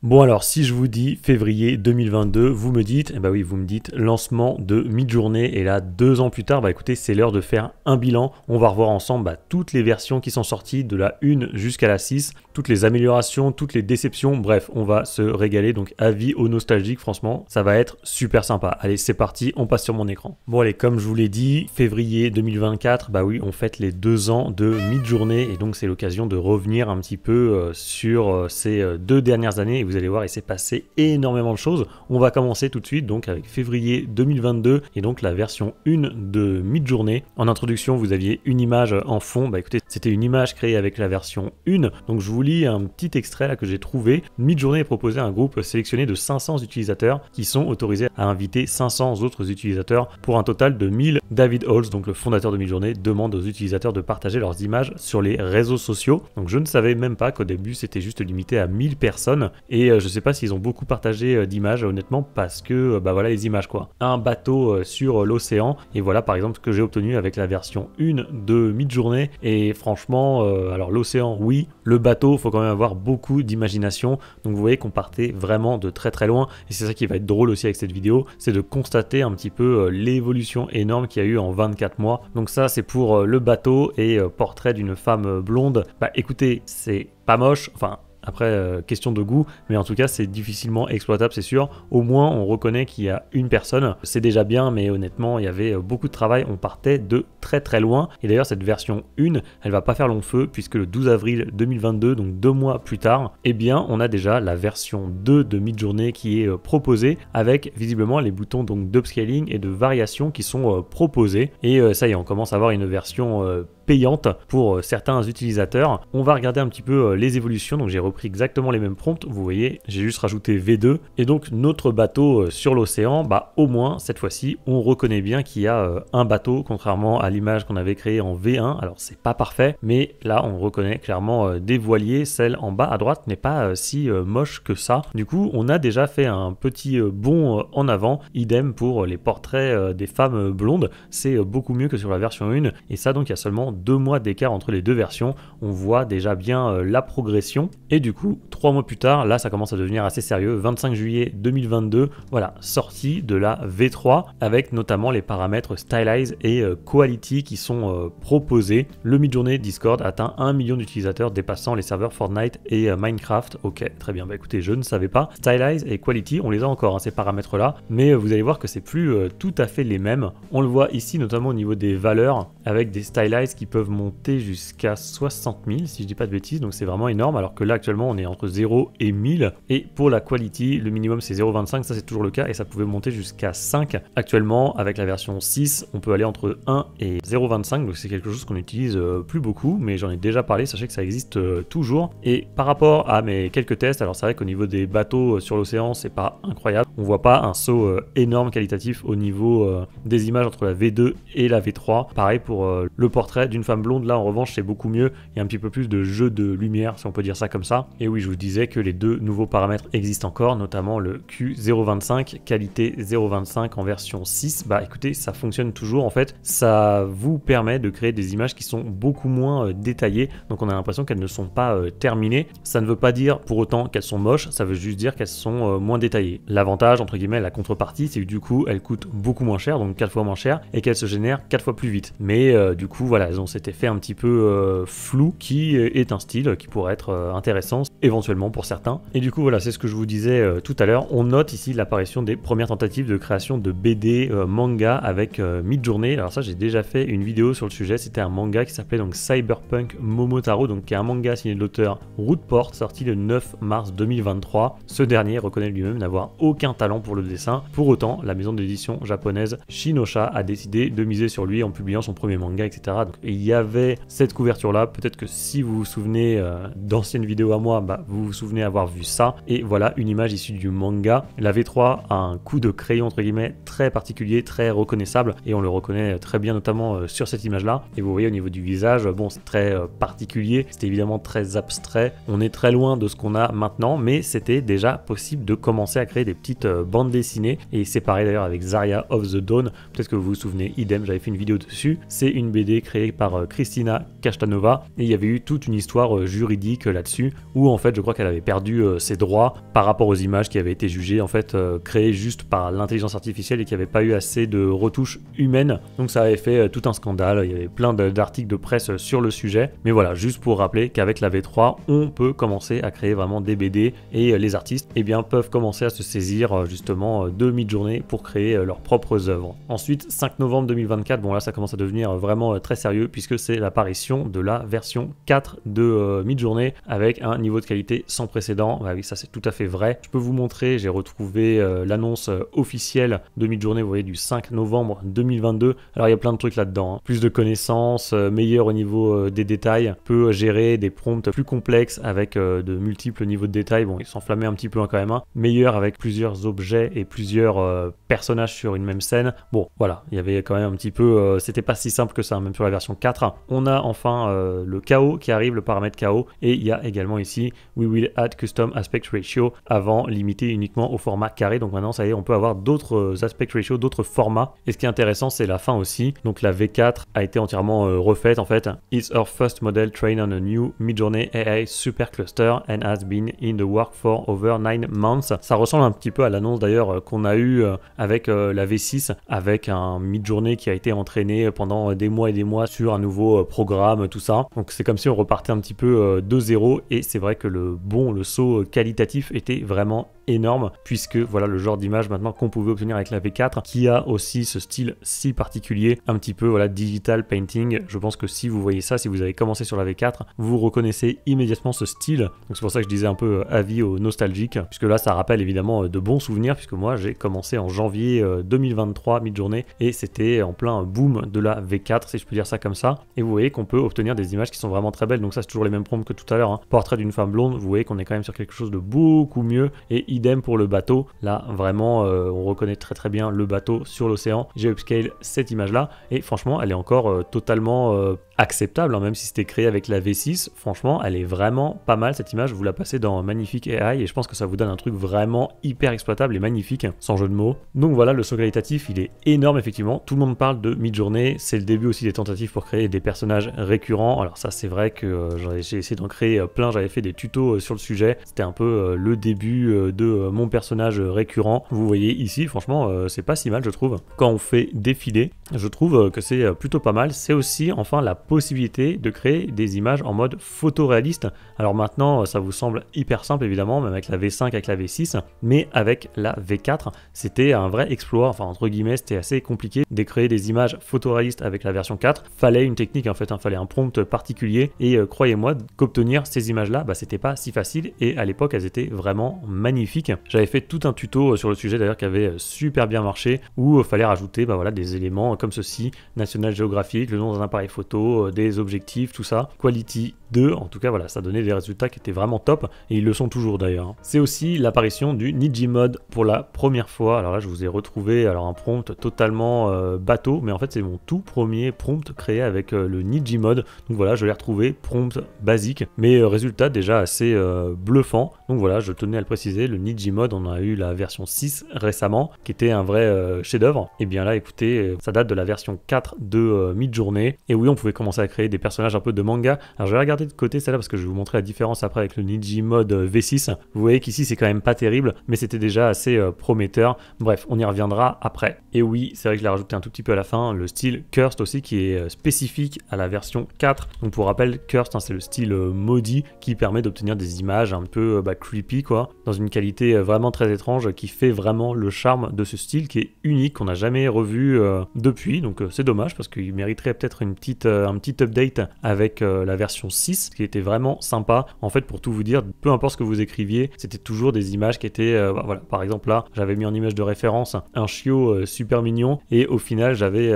Bon alors, si je vous dis février 2022, vous me dites, eh ben oui, vous me dites lancement de Midjourney, et là 2 ans plus tard, bah écoutez, c'est l'heure de faire un bilan. On va revoir ensemble toutes les versions qui sont sorties de la 1 jusqu'à la 6, toutes les améliorations, toutes les déceptions, bref, on va se régaler, donc avis aux nostalgiques, franchement, ça va être super sympa. Allez, c'est parti, on passe sur mon écran. Bon allez, comme je vous l'ai dit, février 2024, bah oui, on fête les 2 ans de Midjourney, et donc c'est l'occasion de revenir un petit peu sur ces 2 dernières années, et vous allez voir, il s'est passé énormément de choses. On va commencer tout de suite donc avec février 2022 et donc la version 1 de Midjourney. En introduction, vous aviez une image en fond. Bah écoutez, c'était une image créée avec la version 1. Donc je vous lis un petit extrait là que j'ai trouvé. Midjourney est proposé à un groupe sélectionné de 500 utilisateurs qui sont autorisés à inviter 500 autres utilisateurs pour un total de 1000. David Halls, donc le fondateur de Midjourney, demande aux utilisateurs de partager leurs images sur les réseaux sociaux. Donc je ne savais même pas qu'au début c'était juste limité à 1000 personnes, et je sais pas s'ils ont beaucoup partagé d'images honnêtement, parce que bah voilà les images quoi. Un bateau sur l'océan, et voilà par exemple ce que j'ai obtenu avec la version 1 de Midjourney, et franchement alors l'océan oui, le bateau faut quand même avoir beaucoup d'imagination, donc vous voyez qu'on partait vraiment de très très loin, et c'est ça qui va être drôle aussi avec cette vidéo, c'est de constater un petit peu l'évolution énorme qu'il y a eu en 24 mois. Donc ça c'est pour le bateau, et portrait d'une femme blonde, bah écoutez, c'est pas moche, enfin après, question de goût, mais en tout cas, c'est difficilement exploitable, c'est sûr. Au moins, on reconnaît qu'il y a une personne. C'est déjà bien, mais honnêtement, il y avait beaucoup de travail. On partait de très très loin. Et d'ailleurs, cette version 1, elle va pas faire long feu, puisque le 12 avril 2022, donc 2 mois plus tard, eh bien, on a déjà la version 2 de Midjourney qui est proposée, avec visiblement les boutons donc d'upscaling et de variation qui sont proposés. Et ça y est, on commence à avoir une version payante pour certains utilisateurs. On va regarder un petit peu les évolutions, donc j'ai repris exactement les mêmes prompts, vous voyez, j'ai juste rajouté V2, et donc notre bateau sur l'océan, bah au moins cette fois-ci on reconnaît bien qu'il y a un bateau, contrairement à l'image qu'on avait créée en V1. Alors c'est pas parfait, mais là on reconnaît clairement des voiliers. Celle en bas à droite n'est pas si moche que ça. Du coup on a déjà fait un petit bond en avant. Idem pour les portraits des femmes blondes, c'est beaucoup mieux que sur la version 1, et ça donc il y a seulement 2 mois d'écart entre les deux versions. On voit déjà bien la progression, et du coup 3 mois plus tard, là ça commence à devenir assez sérieux. 25 juillet 2022, voilà, sortie de la V3, avec notamment les paramètres Stylize et Quality qui sont proposés. Le Midjourney Discord atteint 1 million d'utilisateurs, dépassant les serveurs Fortnite et Minecraft. Ok, très bien, bah écoutez, je ne savais pas. Stylize et Quality, on les a encore, ces paramètres là, mais vous allez voir que c'est plus tout à fait les mêmes. On le voit ici notamment au niveau des valeurs, avec des Stylize qui peuvent monter jusqu'à 60 000 si je dis pas de bêtises, donc c'est vraiment énorme, alors que là actuellement on est entre 0 et 1000. Et pour la quality, le minimum c'est 0,25, ça c'est toujours le cas, et ça pouvait monter jusqu'à 5. Actuellement avec la version 6, on peut aller entre 1 et 0,25, donc c'est quelque chose qu'on utilise plus beaucoup, mais j'en ai déjà parlé, sachez que ça existe toujours. Et par rapport à mes quelques tests, alors c'est vrai qu'au niveau des bateaux sur l'océan, c'est pas incroyable, on voit pas un saut énorme qualitatif au niveau des images entre la V2 et la V3. Pareil pour le portrait d'une femme blonde, là en revanche c'est beaucoup mieux, il y a un petit peu plus de jeu de lumière si on peut dire ça comme ça. Et oui, je vous disais que les 2 nouveaux paramètres existent encore, notamment le Q025, qualité 0,25 en version 6. Bah écoutez, ça fonctionne toujours en fait, ça vous permet de créer des images qui sont beaucoup moins détaillées, donc on a l'impression qu'elles ne sont pas terminées. Ça ne veut pas dire pour autant qu'elles sont moches, ça veut juste dire qu'elles sont moins détaillées. L'avantage, entre guillemets, la contrepartie, c'est que du coup elles coûtent beaucoup moins cher, donc 4 fois moins cher, et qu'elles se génèrent 4 fois plus vite. Mais du coup voilà, elles ont cet effet un petit peu flou qui est un style qui pourrait être intéressant éventuellement pour certains. Et du coup voilà, c'est ce que je vous disais tout à l'heure. On note ici l'apparition des premières tentatives de création de BD manga avec Midjourney. Alors ça, j'ai déjà fait une vidéo sur le sujet, c'était un manga qui s'appelait donc Cyberpunk Momotaro, donc qui est un manga signé de l'auteur Rootport, sorti le 9 mars 2023. Ce dernier reconnaît lui-même n'avoir aucun talent pour le dessin. Pour autant, la maison d'édition japonaise Shinosha a décidé de miser sur lui en publiant son premier manga, etc. Donc il y avait cette couverture là, peut-être que si vous vous souvenez d'anciennes vidéos à moi, bah, vous vous souvenez avoir vu ça. Et voilà une image issue du manga. La V3 a un coup de crayon entre guillemets très particulier, très reconnaissable, et on le reconnaît très bien notamment sur cette image là. Et vous voyez au niveau du visage, bon c'est très particulier, c'était évidemment très abstrait, on est très loin de ce qu'on a maintenant, mais c'était déjà possible de commencer à créer des petites bandes dessinées. Et c'est pareil d'ailleurs avec Zarya of the Dawn, peut-être que vous vous souvenez, idem, j'avais fait une vidéo dessus. C'est une BD créée par Kristina Kashtanova, et il y avait eu toute une histoire juridique là-dessus, où en fait je crois qu'elle avait perdu ses droits par rapport aux images qui avaient été jugées en fait créées juste par l'intelligence artificielle et qui n'avaient pas eu assez de retouches humaines. Donc ça avait fait tout un scandale, il y avait plein d'articles de presse sur le sujet. Mais voilà, juste pour rappeler qu'avec la V3, on peut commencer à créer vraiment des BD et les artistes eh bien, peuvent commencer à se saisir justement de Midjourney pour créer leurs propres œuvres. Ensuite, 5 novembre 2024, bon là ça commence à devenir vraiment très sérieux puisque c'est l'apparition de la version 4 de Midjourney avec un niveau de qualité sans précédent. Bah oui, ça c'est tout à fait vrai. Je peux vous montrer, j'ai retrouvé l'annonce officielle de Midjourney, vous voyez, du 5 novembre 2022. Alors il y a plein de trucs là-dedans, hein. Plus de connaissances, meilleur au niveau des détails, peut gérer des prompts plus complexes avec de multiples niveaux de détails. Bon, ils s'enflammaient un petit peu quand même, hein. Meilleur avec plusieurs objets et plusieurs personnages sur une même scène. Bon, voilà, il y avait quand même un petit peu, c'était pas si simple que ça, même sur la version 4. On a enfin le KO qui arrive, le paramètre KO, et il y a également ici We will add custom aspect ratio, avant limité uniquement au format carré. Donc maintenant ça y est, on peut avoir d'autres aspect ratio, d'autres formats. Et ce qui est intéressant, c'est la fin aussi. Donc la V4 a été entièrement refaite en fait. It's our first model trained on a new Midjourney AI supercluster and has been in the work for over 9 months. Ça ressemble un petit peu à l'annonce d'ailleurs qu'on a eu avec la V6, avec un Midjourney qui a été entraîné pendant des mois et des mois sur un nouveau programme, tout ça. Donc c'est comme si on repartait un petit peu de zéro, et c'est vrai que le saut qualitatif était vraiment énorme, puisque voilà le genre d'image maintenant qu'on pouvait obtenir avec la V4, qui a aussi ce style si particulier, un petit peu voilà digital painting. Je pense que si vous voyez ça, si vous avez commencé sur la V4, vous reconnaissez immédiatement ce style. Donc c'est pour ça que je disais un peu avis aux nostalgiques, puisque là ça rappelle évidemment de bons souvenirs, puisque moi j'ai commencé en janvier 2023 Midjourney, et c'était en plein boom de la V4, si je peux dire ça comme ça. Et vous voyez qu'on peut obtenir des images qui sont vraiment très belles. Donc ça c'est toujours les mêmes prompts que tout à l'heure, hein. Portrait d'une femme blonde, vous voyez qu'on est quand même sur quelque chose de beaucoup mieux. Et idem pour le bateau, là vraiment on reconnaît très bien le bateau sur l'océan. J'ai upscale cette image là, et franchement elle est encore totalement acceptable, hein, même si c'était créé avec la V6. Franchement elle est vraiment pas mal cette image. Vous la passez dans Magnifique AI et je pense que ça vous donne un truc vraiment hyper exploitable et magnifique, sans jeu de mots. Donc voilà, le saut qualitatif il est énorme effectivement. Tout le monde parle de Midjourney, c'est le début aussi des tentatives pour créer des personnages récurrents. Alors ça c'est vrai que j'ai essayé d'en créer plein, j'avais fait des tutos sur le sujet. C'était un peu le début de mon personnage récurrent. Vous voyez ici, franchement c'est pas si mal je trouve. Quand on fait défiler, je trouve que c'est plutôt pas mal. C'est aussi enfin la possibilité de créer des images en mode photoréaliste. Alors maintenant ça vous semble hyper simple évidemment, même avec la V5, avec la V6, mais avec la V4 c'était un vrai exploit, enfin entre guillemets c'était assez compliqué de créer des images photoréalistes avec la version 4. Fallait une technique en fait, hein, fallait un prompt particulier, et croyez-moi qu'obtenir ces images là, bah, c'était pas si facile, et à l'époque elles étaient vraiment magnifiques. J'avais fait tout un tuto sur le sujet d'ailleurs qui avait super bien marché, où fallait rajouter bah, voilà, des éléments comme ceci, National Geographic, le nom d'un appareil photo, des objectifs, tout ça, Quality 2, en tout cas voilà, ça donnait des résultats qui étaient vraiment top, et ils le sont toujours d'ailleurs. C'est aussi l'apparition du Nijimod pour la première fois. Alors là je vous ai retrouvé alors un prompt totalement bateau, mais en fait c'est mon tout premier prompt créé avec le Nijimod. Donc voilà, je l'ai retrouvé, prompt basique, mais résultat déjà assez bluffant. Donc voilà, je tenais à le préciser, le Nijimod, on a eu la version 6 récemment, qui était un vrai chef-d'œuvre. Et bien là écoutez, ça date de la version 4 de Midjourney, et oui on pouvait commencer à créer des personnages un peu de manga. Alors je vais regarder de côté celle-là parce que je vais vous montrer la différence après avec le Nijimod V6. Vous voyez qu'ici c'est quand même pas terrible, mais c'était déjà assez prometteur. Bref, on y reviendra après. Et oui, c'est vrai que je l'ai rajouté un tout petit peu à la fin, le style Cursed aussi qui est spécifique à la version 4. Donc pour rappel, Cursed, hein, c'est le style maudit qui permet d'obtenir des images un peu creepy quoi, dans une qualité vraiment très étrange, qui fait vraiment le charme de ce style qui est unique, qu'on n'a jamais revu depuis. Donc c'est dommage parce qu'il mériterait peut-être un petit update avec la version 6 qui était vraiment sympa. En fait, pour tout vous dire, peu importe ce que vous écriviez, c'était toujours des images qui étaient voilà, par exemple là j'avais mis en image de référence un chiot super mignon, et au final j'avais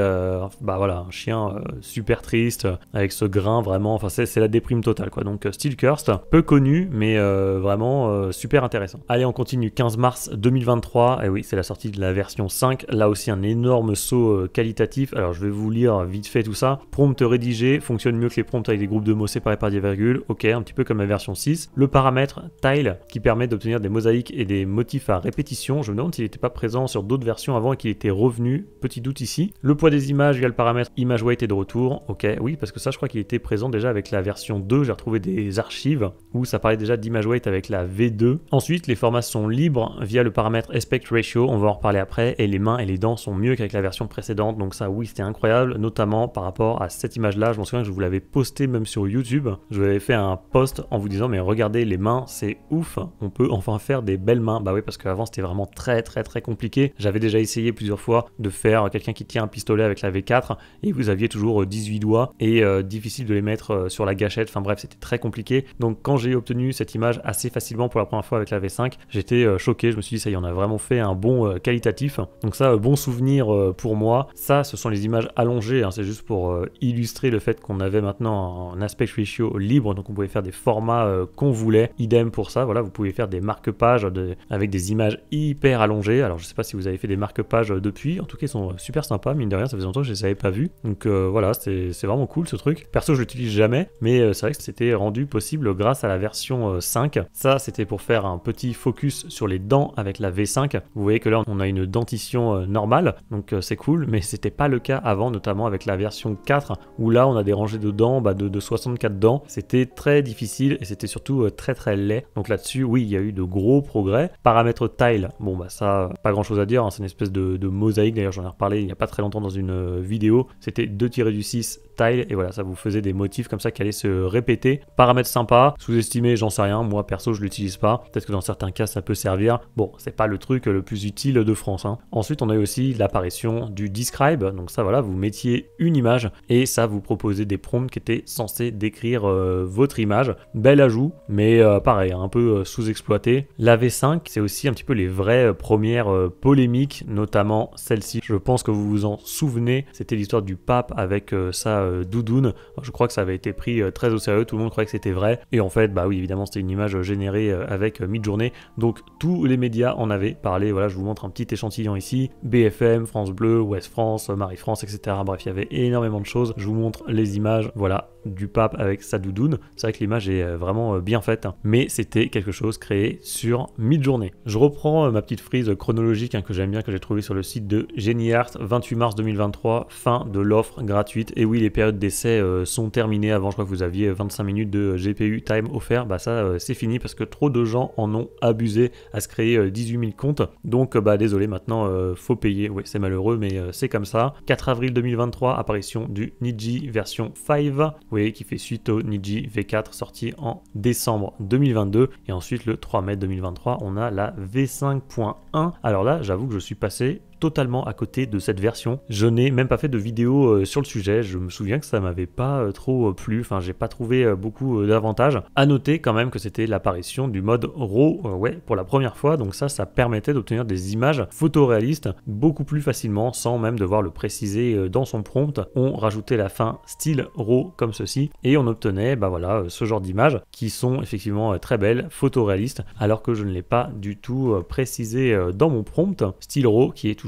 voilà, un chien super triste avec ce grain vraiment, enfin c'est la déprime totale quoi. Donc Still Cursed, peu connu mais vraiment super intéressant. Allez, on continue. 15 mars 2023, et oui c'est la sortie de la version 5, là aussi un énorme saut qualitatif. Alors je vais vous lire vite fait tout ça. Prompt rédigé fonctionne mieux que les prompts avec des groupes de mots séparés séparé par des virgules, ok, un petit peu comme la version 6. Le paramètre Tile qui permet d'obtenir des mosaïques et des motifs à répétition. Je me demande s'il n'était pas présent sur d'autres versions avant et qu'il était revenu. Petit doute ici. Le poids des images via le paramètre Image Weight est de retour. Ok, oui, parce que ça, je crois qu'il était présent déjà avec la version 2. J'ai retrouvé des archives où ça parlait déjà d'Image Weight avec la V2. Ensuite, les formats sont libres via le paramètre Aspect Ratio. On va en reparler après. Et les mains et les dents sont mieux qu'avec la version précédente. Donc ça, oui, c'était incroyable, notamment par rapport à cette image-là. Je m'en souviens que je vous l'avais posté même sur YouTube. Je vous avais fait un post en vous disant, mais regardez les mains, c'est ouf. On peut enfin faire des belles mains. Bah oui, parce qu'avant, c'était vraiment très compliqué. J'avais déjà essayé plusieurs fois de faire quelqu'un qui tient un pistolet avec la V4 et vous aviez toujours 18 doigts et difficile de les mettre sur la gâchette. Enfin bref, c'était très compliqué. Donc quand j'ai obtenu cette image assez facilement pour la première fois avec la V5, j'étais choqué. Je me suis dit, ça y est, on a vraiment fait un bon qualitatif. Donc ça, bon souvenir pour moi. Ça, ce sont les images allongées. Hein. C'est juste pour illustrer le fait qu'on avait maintenant un aspect ratio libre. Donc on pouvait faire des formats qu'on voulait. Idem pour ça. Voilà, vous pouvez faire des marque-pages avec des images hyper allongées. Alors je sais pas si vous avez fait des marque-pages depuis. En tout cas, ils sont super sympas. Mine de rien, ça faisait longtemps que je les avais pas vus. Donc voilà, c'est vraiment cool ce truc. Perso, je l'utilise jamais, mais c'est vrai que c'était rendu possible grâce à la version 5. Ça, c'était pour faire un petit focus sur les dents avec la V5. Vous voyez que là, on a une dentition normale, donc c'est cool, mais c'était pas le cas avant, notamment avec la version 4, où là, on a des rangées de dents de 64 dents. C'était très difficile et c'était surtout très laid. Donc là-dessus, oui, il y a eu de gros progrès. Paramètre Tile, bon bah ça, pas grand-chose à dire, hein, c'est une espèce de mosaïque. D'ailleurs, j'en ai reparlé il y a pas très longtemps dans une vidéo. C'était 2-6 Tile et voilà, ça vous faisait des motifs comme ça qui allaient se répéter. Paramètre sympa, sous-estimé, j'en sais rien. Moi perso, je l'utilise pas. Peut-être que dans certains cas, ça peut servir. Bon, c'est pas le truc le plus utile de France. Hein. Ensuite, on a eu aussi l'apparition du Describe. Donc ça, voilà, vous mettiez une image et ça vous proposait des prompts qui étaient censés décrire votre image. Bel ajout, mais pareil, un peu sous-exploité. La V5, c'est aussi un petit peu les vraies premières polémiques, notamment celle-ci. Je pense que vous vous en souvenez. C'était l'histoire du pape avec sa doudoune. Je crois que ça avait été pris très au sérieux. Tout le monde croyait que c'était vrai. Et en fait, bah oui, évidemment, c'était une image générée avec Midjourney. Donc tous les médias en avaient parlé. Voilà, je vous montre un petit échantillon ici. BFM, France Bleu, Ouest France, Marie France, etc. Bref, il y avait énormément de choses. Je vous montre les images. Voilà, du pape avec sa doudoune. C'est vrai que l'image est vraiment bien faite, hein. Mais c'était quelque chose créé sur Midjourney. Je reprends ma petite frise chronologique que j'aime bien, que j'ai trouvé sur le site de GeniArt, 28 mars 2023, fin de l'offre gratuite. Et oui, les périodes d'essai sont terminées. Avant, je crois que vous aviez 25 minutes de GPU time offert. Bah ça, c'est fini parce que trop de gens en ont abusé à se créer 18 000 comptes. Donc, bah désolé, maintenant, faut payer. Oui, c'est malheureux, mais c'est comme ça. 4 avril 2023, apparition du Niji version 5. Vous voyez, qui fait suite au Niji V4 sorti en décembre 2022. Et ensuite, le 3 mai 2023, on a la V5.1. Alors là, j'avoue que je suis passé totalement à côté de cette version. Je n'ai même pas fait de vidéo sur le sujet. Je me souviens que ça m'avait pas trop plu. Enfin, j'ai pas trouvé beaucoup d'avantages. À noter quand même que c'était l'apparition du mode RAW, ouais, pour la première fois. Donc ça permettait d'obtenir des images photoréalistes beaucoup plus facilement, sans même devoir le préciser dans son prompt. On rajoutait la fin style RAW comme ceci et on obtenait, bah voilà, ce genre d'images qui sont effectivement très belles, photoréalistes, alors que je ne l'ai pas du tout précisé dans mon prompt. Style RAW qui est toujours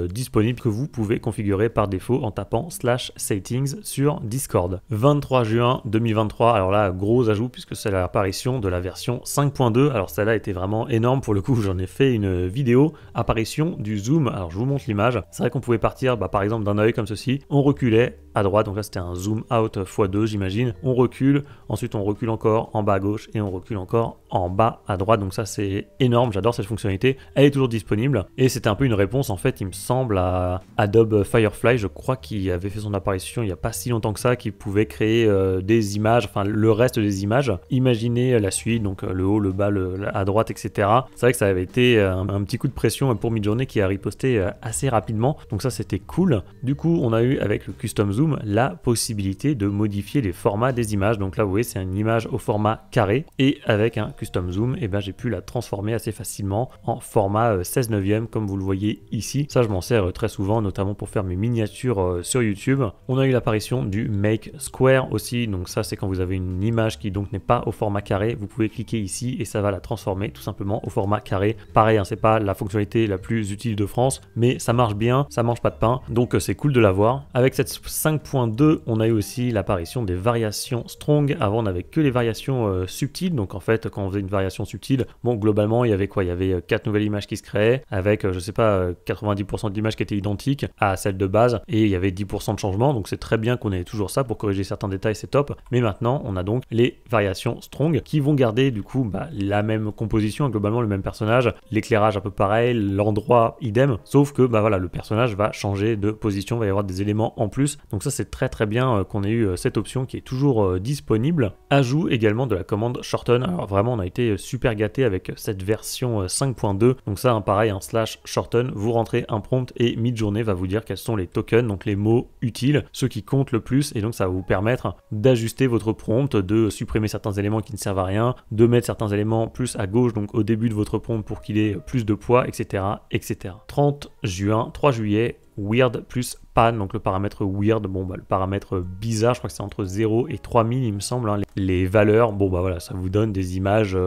disponible, que vous pouvez configurer par défaut en tapant /settings sur Discord. 23 juin 2023, alors là, gros ajout puisque c'est l'apparition de la version 5.2. Alors celle-là était vraiment énorme pour le coup, j'en ai fait une vidéo. Apparition du zoom, alors je vous montre l'image. C'est vrai qu'on pouvait partir par exemple d'un œil comme ceci, on reculait à droite, donc là c'était un zoom out x2 j'imagine, on recule, ensuite on recule encore en bas à gauche et on recule encore en bas à droite, donc ça c'est énorme, j'adore cette fonctionnalité, elle est toujours disponible et c'était un peu une réponse en fait il me semble à Adobe Firefly, je crois qu'il avait fait son apparition il n'y a pas si longtemps que ça, qui pouvait créer des images, enfin le reste des images, imaginez la suite, donc le haut, le bas, à droite, etc. C'est vrai que ça avait été un petit coup de pression pour Midjourney qui a riposté assez rapidement, donc ça c'était cool. Du coup on a eu avec le Custom Zoom la possibilité de modifier les formats des images, donc là vous voyez c'est une image au format carré et avec un custom zoom, et ben j'ai pu la transformer assez facilement en format 16 neuvième comme vous le voyez ici. Ça je m'en sers très souvent, notamment pour faire mes miniatures sur YouTube. On a eu l'apparition du Make Square aussi, donc ça c'est quand vous avez une image qui donc n'est pas au format carré, vous pouvez cliquer ici et ça va la transformer tout simplement au format carré. Pareil, hein, c'est pas la fonctionnalité la plus utile de France, mais ça marche bien, ça mange pas de pain, donc c'est cool de l'avoir. Avec cette 5.2, on a eu aussi l'apparition des variations strong. Avant on n'avait que les variations subtiles, donc en fait quand on faisait une variation subtile, bon globalement il y avait quoi, il y avait 4 nouvelles images qui se créaient avec je sais pas 90% d'images qui étaient identiques à celle de base et il y avait 10% de changement, donc c'est très bien qu'on ait toujours ça pour corriger certains détails, c'est top. Mais maintenant on a donc les variations strong qui vont garder du coup la même composition, globalement le même personnage, l'éclairage un peu pareil, l'endroit idem, sauf que voilà, le personnage va changer de position, va y avoir des éléments en plus, donc ça c'est très bien qu'on ait eu cette option qui est toujours disponible. Ajout également de la commande shorten, alors vraiment on a été super gâté avec cette version 5.2, donc ça pareil, slash shorten, vous rentrez un prompt et Midjourney va vous dire quels sont les tokens, donc les mots utiles, ceux qui comptent le plus, et donc ça va vous permettre d'ajuster votre prompt, de supprimer certains éléments qui ne servent à rien, de mettre certains éléments plus à gauche, donc au début de votre prompt pour qu'il ait plus de poids, etc. etc. 30 juin, 3 juillet, weird plus pan, donc le paramètre weird, le paramètre bizarre, je crois que c'est entre 0 et 3000 il me semble, hein. Les valeurs, voilà, ça vous donne des images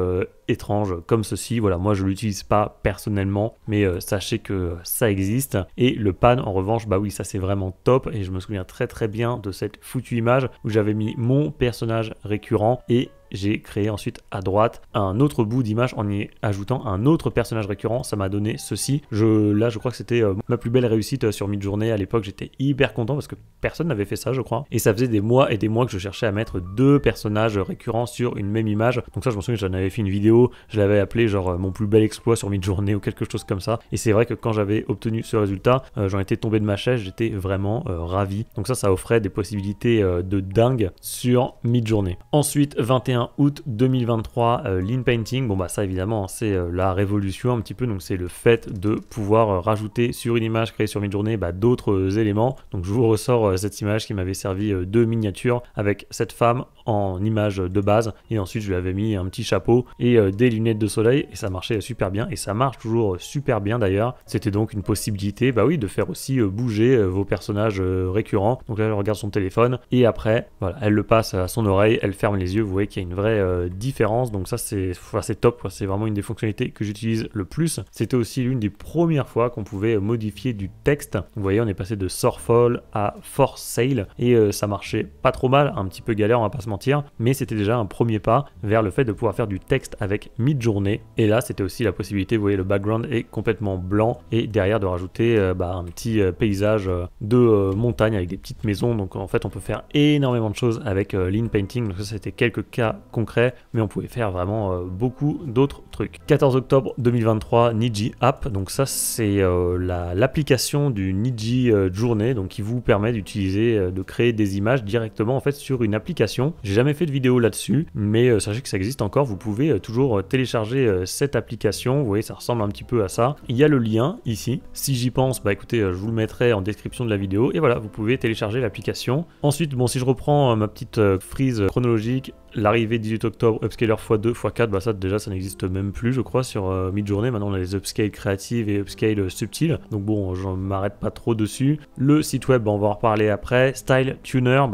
étranges comme ceci, voilà, moi je l'utilise pas personnellement, mais sachez que ça existe. Et le pan en revanche, oui, ça c'est vraiment top, et je me souviens très bien de cette foutue image où j'avais mis mon personnage récurrent et j'ai créé ensuite à droite un autre bout d'image en y ajoutant un autre personnage récurrent, ça m'a donné ceci. Là je crois que c'était ma plus belle réussite sur Midjourney à l'époque, j'étais hyper content parce que personne n'avait fait ça je crois, et ça faisait des mois et des mois que je cherchais à mettre 2 personnages récurrents sur une même image. Donc ça je me souviens que j'en avais fait une vidéo, je l'avais appelé genre mon plus bel exploit sur Midjourney ou quelque chose comme ça, et c'est vrai que quand j'avais obtenu ce résultat, j'en étais tombé de ma chaise, j'étais vraiment ravi. Donc ça offrait des possibilités de dingue sur Midjourney. Ensuite 21 août 2023, Lean Painting, ça évidemment c'est la révolution un petit peu, donc c'est le fait de pouvoir rajouter sur une image créée sur Midjourney d'autres éléments. Donc je vous ressors cette image qui m'avait servi de miniature avec cette femme en image de base, et ensuite je lui avais mis un petit chapeau et des lunettes de soleil, et ça marchait super bien, et ça marche toujours super bien d'ailleurs. C'était donc une possibilité de faire aussi bouger vos personnages récurrents. Donc là elle regarde son téléphone et après voilà, elle le passe à son oreille, elle ferme les yeux, vous voyez qu'il y a une vraie différence. Donc ça c'est top, c'est vraiment une des fonctionnalités que j'utilise le plus. C'était aussi l'une des premières fois qu'on pouvait modifier du texte. Vous voyez, on est passé de Sorfall à For Sale, et ça marchait pas trop mal, un petit peu galère, on va pas se mentir, mais c'était déjà un premier pas vers le fait de pouvoir faire du texte avec Midjourney. Et là c'était aussi la possibilité, vous voyez le background est complètement blanc, et derrière de rajouter un petit paysage de montagne avec des petites maisons. Donc en fait on peut faire énormément de choses avec Lean Painting. Donc ça c'était quelques cas concrets, mais on pouvait faire vraiment beaucoup d'autres trucs. 14 octobre 2023, Niji App, donc ça c'est l'application du Niji Journée, donc qui vous permet d'utiliser, de créer des images directement en fait sur une application. J'ai jamais fait de vidéo là-dessus, mais sachez que ça existe encore, vous pouvez toujours télécharger cette application. Vous voyez, ça ressemble un petit peu à ça. Il y a le lien ici, si j'y pense, écoutez, je vous le mettrai en description de la vidéo, et voilà, vous pouvez télécharger l'application. Ensuite, si je reprends ma petite frise chronologique, l'arrivée 18 octobre, upscaler x2, x4, ça déjà ça n'existe même plus je crois sur Midjourney. Maintenant on a les upscale créatives et upscale subtiles, donc bon, je m'arrête pas trop dessus. Le site web, on va en reparler après. Style Tuner,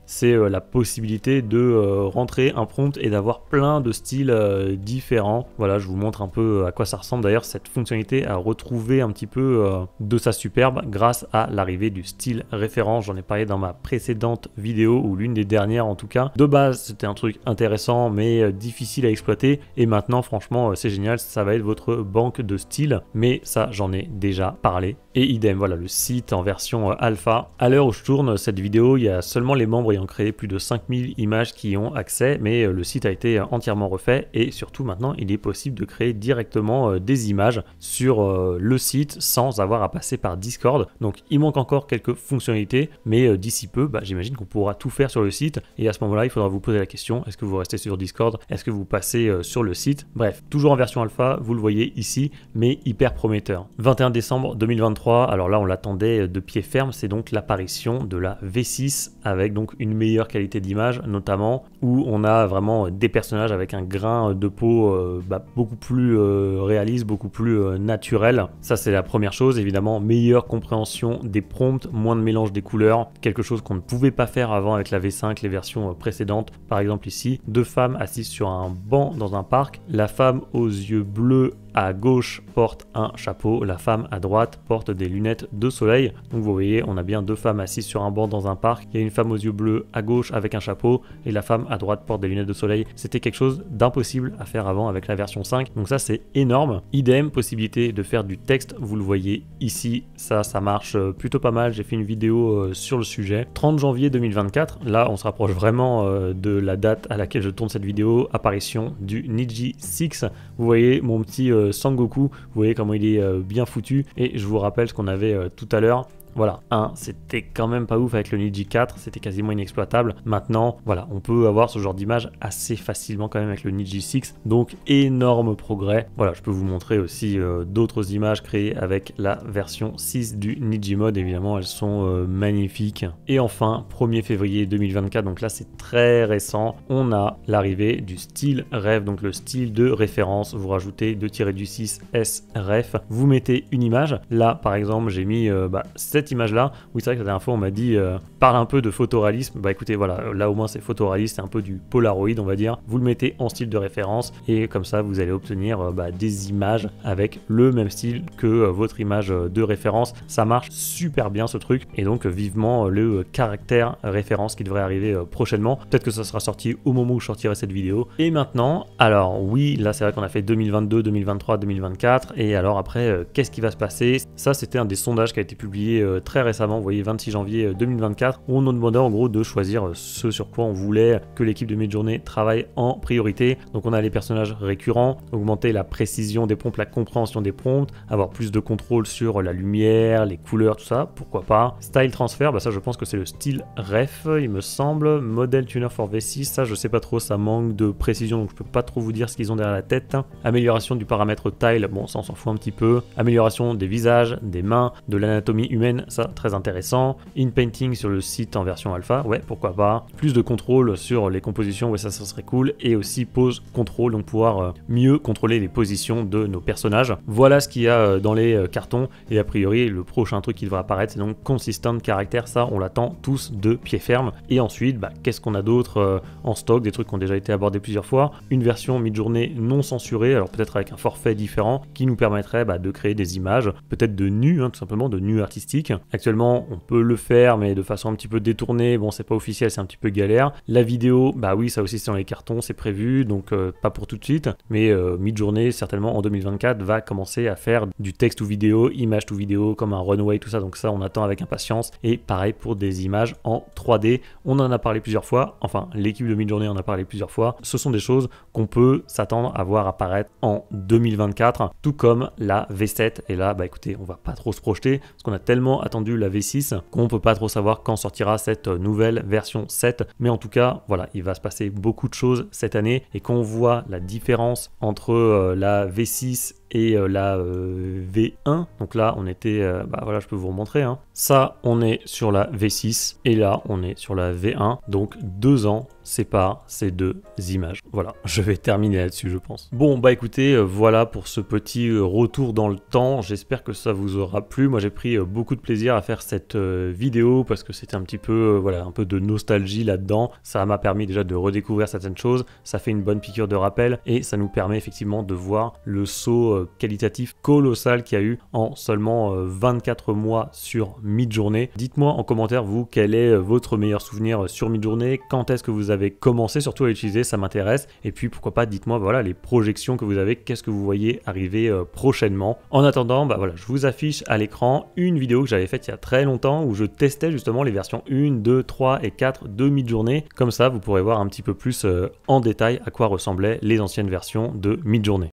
c'est la possibilité de rentrer un prompt et d'avoir plein de styles différents. Voilà, je vous montre un peu à quoi ça ressemble. D'ailleurs cette fonctionnalité a retrouvé un petit peu de sa superbe grâce à l'arrivée du style référence. J'en ai parlé dans ma précédente vidéo, ou l'une des dernières en tout cas. De base c'était un truc intéressant mais difficile à exploiter, et maintenant franchement c'est génial, ça va être votre banque de styles, mais ça j'en ai déjà parlé. Et idem, voilà le site en version alpha. À l'heure où je tourne cette vidéo, il y a seulement les membres ayant créé plus de 5000 images qui y ont accès, mais le site a été entièrement refait, et surtout maintenant il est possible de créer directement des images sur le site sans avoir à passer par Discord. Donc il manque encore quelques fonctionnalités, mais d'ici peu j'imagine qu'on pourra tout faire sur le site, et à ce moment là il faudra vous poser la question, est-ce que vous restez sur Discord, est-ce que vous passez sur le site? Bref, toujours en version alpha, vous le voyez ici, mais hyper prometteur. 21 décembre 2023, alors là on l'attendait de pied ferme, c'est donc l'apparition de la V6 avec donc une meilleure qualité d'image, notamment où on a vraiment des personnages avec un grain de peau beaucoup plus réaliste, beaucoup plus naturel. Ça c'est la première chose, évidemment, meilleure compréhension des prompts, moins de mélange des couleurs, quelque chose qu'on ne pouvait pas faire avant avec la V5, les versions précédentes. Par exemple ici, deux femmes assises sur un banc dans un parc, la femme aux yeux bleus à gauche porte un chapeau, la femme à droite porte des lunettes de soleil. Donc vous voyez, on a bien deux femmes assises sur un banc dans un parc, il y a une femme aux yeux bleus à gauche avec un chapeau et la femme à droite porte des lunettes de soleil. C'était quelque chose d'impossible à faire avant avec la version 5, donc ça c'est énorme. Idem, possibilité de faire du texte, vous le voyez ici, ça marche plutôt pas mal, j'ai fait une vidéo sur le sujet. 30 janvier 2024, là on se rapproche vraiment de la date à laquelle je tourne cette vidéo, apparition du Niji 6. Vous voyez mon petit Sangoku, vous voyez comment il est bien foutu, et je vous rappelle ce qu'on avait tout à l'heure. Voilà, c'était quand même pas ouf avec le Niji 4, c'était quasiment inexploitable. Maintenant, voilà, on peut avoir ce genre d'image assez facilement quand même avec le Niji 6, donc énorme progrès. Voilà, je peux vous montrer aussi d'autres images créées avec la version 6 du Niji Mode, évidemment, elles sont magnifiques. Et enfin, 1er février 2024, donc là c'est très récent, on a l'arrivée du style ref, donc le style de référence. Vous rajoutez 2-6 S ref, vous mettez une image. Là, par exemple, j'ai mis cette image là, oui c'est vrai que la dernière fois on m'a dit parle un peu de photoréalisme, bah écoutez voilà, là au moins c'est photoréaliste, c'est un peu du Polaroid on va dire, vous le mettez en style de référence et comme ça vous allez obtenir des images avec le même style que votre image de référence. Ça marche super bien ce truc, et donc vivement le caractère référence qui devrait arriver prochainement. Peut-être que ça sera sorti au moment où je sortirai cette vidéo. Et maintenant, alors oui là c'est vrai qu'on a fait 2022, 2023, 2024, et alors après qu'est-ce qui va se passer? Ça c'était un des sondages qui a été publié très récemment, vous voyez 26 janvier 2024, où on nous demandait en gros de choisir ce sur quoi on voulait que l'équipe de Midjourney travaille en priorité. Donc on a les personnages récurrents, augmenter la précision des prompts, la compréhension des prompts, avoir plus de contrôle sur la lumière, les couleurs, tout ça, pourquoi pas. Style transfer, ça je pense que c'est le style ref, il me semble. Model tuner for V6, ça je sais pas trop, ça manque de précision, donc je peux pas trop vous dire ce qu'ils ont derrière la tête. Amélioration du paramètre tile, bon ça on s'en fout un petit peu. Amélioration des visages, des mains, de l'anatomie humaine, ça très intéressant. In-painting sur le site en version alpha, ouais pourquoi pas. Plus de contrôle sur les compositions, ouais ça serait cool. Et aussi pose contrôle, donc pouvoir mieux contrôler les positions de nos personnages. Voilà ce qu'il y a dans les cartons, et a priori le prochain truc qui devrait apparaître c'est donc consistent caractère, ça on l'attend tous de pied ferme. Et ensuite qu'est-ce qu'on a d'autre en stock, des trucs qui ont déjà été abordés plusieurs fois. Une version Midjourney non censurée, alors peut-être avec un forfait différent qui nous permettrait de créer des images, peut-être de nus, tout simplement de nus artistiques. Actuellement on peut le faire mais de façon un petit peu détournée, bon c'est pas officiel, c'est un petit peu galère. La vidéo, oui ça aussi c'est dans les cartons, c'est prévu, donc pas pour tout de suite, mais Midjourney certainement en 2024 va commencer à faire du texte ou vidéo, image to vidéo comme un runway, tout ça, donc ça on attend avec impatience. Et pareil pour des images en 3D, on en a parlé plusieurs fois, enfin l'équipe de Midjourney en a parlé plusieurs fois, ce sont des choses qu'on peut s'attendre à voir apparaître en 2024, tout comme la V7. Et là écoutez, on va pas trop se projeter parce qu'on a tellement attendu la V6 qu'on peut pas trop savoir quand sortira cette nouvelle version 7, mais en tout cas voilà, il va se passer beaucoup de choses cette année, et quand on voit la différence entre la V6 et la V1, donc là on était, voilà je peux vous remontrer, ça on est sur la V6 et là on est sur la V1, donc 2 ans séparent ces deux images. Voilà, je vais terminer là-dessus je pense. Bon écoutez, voilà pour ce petit retour dans le temps, j'espère que ça vous aura plu. Moi j'ai pris beaucoup de plaisir à faire cette vidéo parce que c'était un petit peu, un peu de nostalgie là-dedans. Ça m'a permis déjà de redécouvrir certaines choses, ça fait une bonne piqûre de rappel et ça nous permet effectivement de voir le saut qualitatif colossal qu'il y a eu en seulement 24 mois sur Midjourney. Dites-moi en commentaire vous quel est votre meilleur souvenir sur Midjourney, quand est-ce que vous avez commencé surtout à l'utiliser, ça m'intéresse, et puis pourquoi pas dites-moi les projections que vous avez, qu'est-ce que vous voyez arriver prochainement. En attendant je vous affiche à l'écran une vidéo que j'avais faite il y a très longtemps où je testais justement les versions 1, 2, 3 et 4 de Midjourney, comme ça vous pourrez voir un petit peu plus en détail à quoi ressemblaient les anciennes versions de Midjourney.